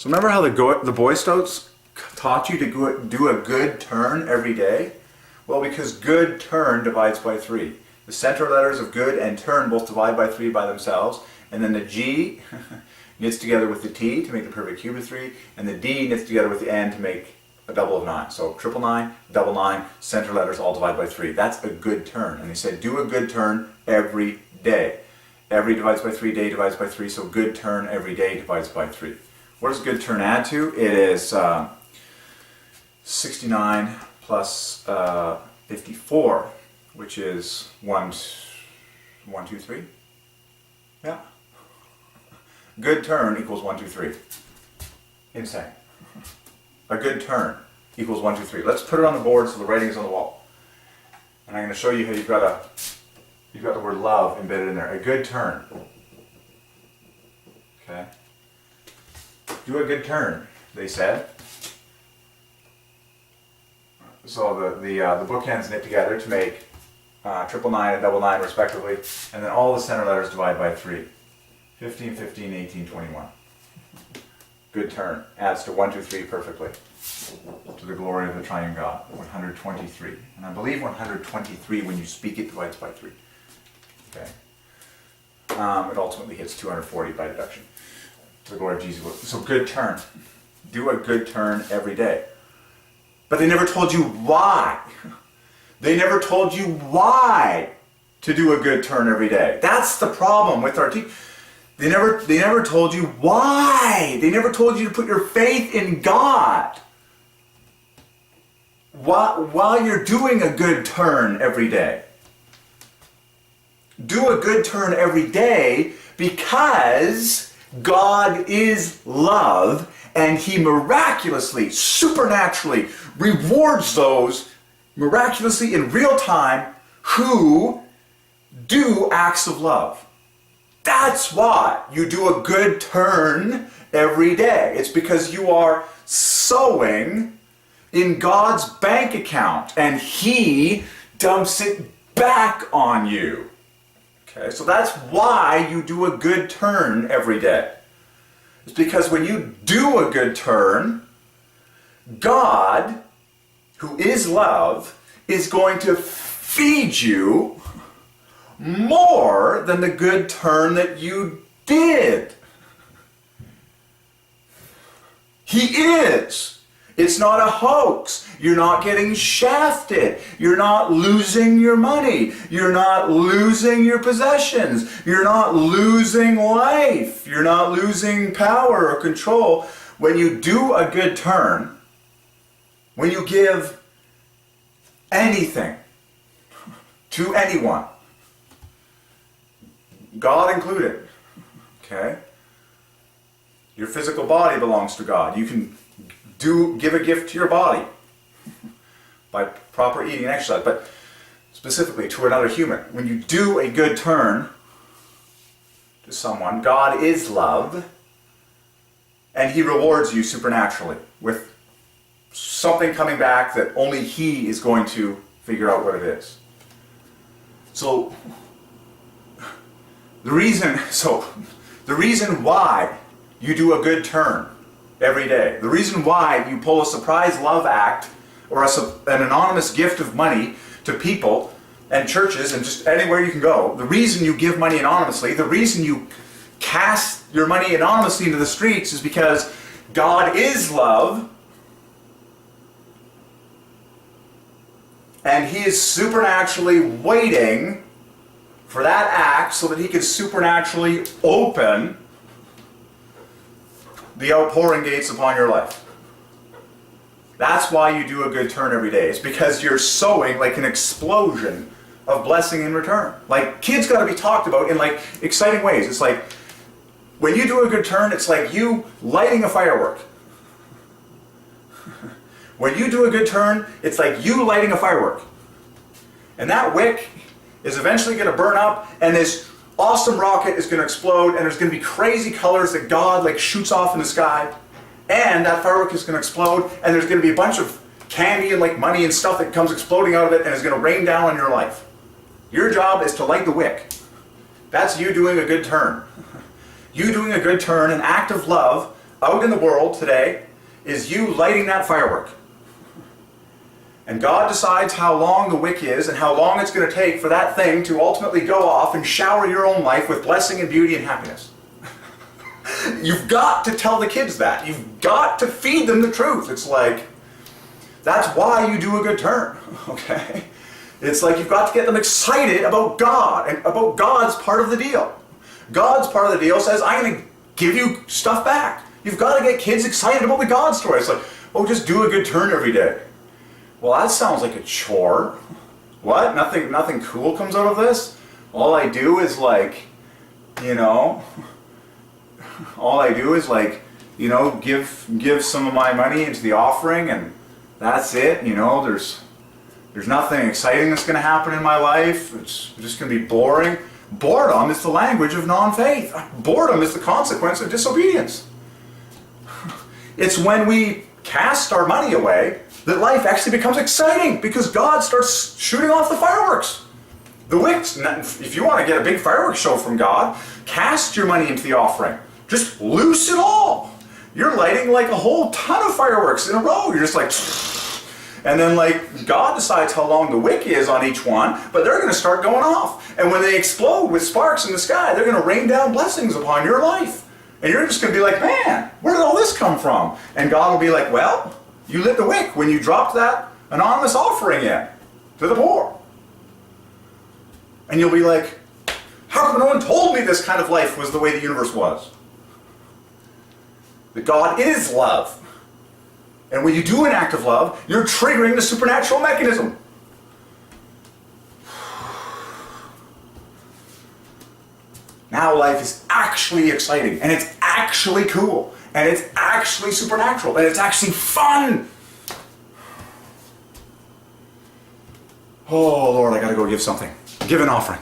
So remember how the Boy Scouts taught you to do a good turn every day? Well, because good turn divides by 3. The center letters of good and turn both divide by 3 by themselves, and then the G knits together with the T to make the perfect cube of 3, and the D knits together with the N to make a double of 9. So triple 9, double 9, center letters all divide by 3. That's a good turn. And they said do a good turn every day. Every divides by 3, day divides by 3, so good turn every day divides by 3. What does good turn add to? It is 69 plus 54, which is 1, 2, 3. Yeah. Good turn equals 1, 2, 3. Insane. A good turn equals 1, 2, 3. Let's put it on the board so the writing is on the wall. And I'm going to show you how you've got the word love embedded in there. A good turn. Okay. Do a good turn, they said. So the bookends knit together to make triple 9 and double 9 respectively, and then all the center letters divide by 3. 15, 15, 18, 21. Good turn. Adds to 1, 2, 3 perfectly. To the glory of the Triune God. 123. And I believe 123 when you speak it divides by 3. Okay. It ultimately hits 240 by deduction. To the glory of Jesus. So good turn. Do a good turn every day. But they never told you why. They never told you why to do a good turn every day. That's the problem with our teaching. They never told you why. They never told you to put your faith in God while you're doing a good turn every day. Do a good turn every day because God is love, and He miraculously, supernaturally rewards those miraculously in real time who do acts of love. That's why you do a good turn every day. It's because you are sowing in God's bank account and He dumps it back on you. Okay, so that's why you do a good turn every day. It's because when you do a good turn, God, who is love, is going to feed you more than the good turn that you did. He is. It's not a hoax. You're not getting shafted. You're not losing your money. You're not losing your possessions. You're not losing life. You're not losing power or control. When you do a good turn, when you give anything to anyone, God included, okay? Your physical body belongs to God. You can give a gift to your body by proper eating and exercise, but specifically to another human. When you do a good turn to someone, God is love, and He rewards you supernaturally with something coming back that only He is going to figure out what it is. So the reason why you do a good turn every day, the reason why you pull a surprise love act or an anonymous gift of money to people and churches and just anywhere you can go, the reason you give money anonymously, the reason you cast your money anonymously into the streets is because God is love, and He is supernaturally waiting for that act so that He can supernaturally open the outpouring gates upon your life. That's why you do a good turn every day. It's because you're sowing like an explosion of blessing in return. Like, kids got to be talked about in like exciting ways. It's like when you do a good turn, it's like you lighting a firework. When you do a good turn, it's like you lighting a firework. And that wick is eventually going to burn up, and this awesome rocket is going to explode, and there's going to be crazy colors that God like shoots off in the sky, and that firework is going to explode, and there's going to be a bunch of candy and like money and stuff that comes exploding out of it, and is going to rain down on your life. Your job is to light the wick. That's you doing a good turn. You doing a good turn, an act of love, out in the world today is you lighting that firework. And God decides how long the wick is and how long it's going to take for that thing to ultimately go off and shower your own life with blessing and beauty and happiness. You've got to tell the kids that. You've got to feed them the truth. It's like, that's why you do a good turn, okay? It's like you've got to get them excited about God and about God's part of the deal. God's part of the deal says, I'm going to give you stuff back. You've got to get kids excited about the God story. It's like, oh, just do a good turn every day. Well, that sounds like a chore. What? Nothing cool comes out of this? All I do is like, all I do is like, give some of my money into the offering, and that's it. There's nothing exciting that's going to happen in my life. It's just going to be boring. Boredom is the language of non-faith. Boredom is the consequence of disobedience. It's when we cast our money away that life actually becomes exciting, because God starts shooting off the fireworks. The wicks. If you want to get a big fireworks show from God, cast your money into the offering. Just loose it all. You're lighting like a whole ton of fireworks in a row. You're just like, and then like God decides how long the wick is on each one, but they're going to start going off. And when they explode with sparks in the sky, they're going to rain down blessings upon your life. And you're just going to be like, man, where did all this come from? And God will be like, well, you lit the wick when you dropped that anonymous offering in to the poor. And you'll be like, how come no one told me this kind of life was the way the universe was? That God is love. And when you do an act of love, you're triggering the supernatural mechanism. Now life is actually exciting, and it's actually cool, and it's actually supernatural, and it's actually fun. Oh Lord, I gotta go give something. Give an offering.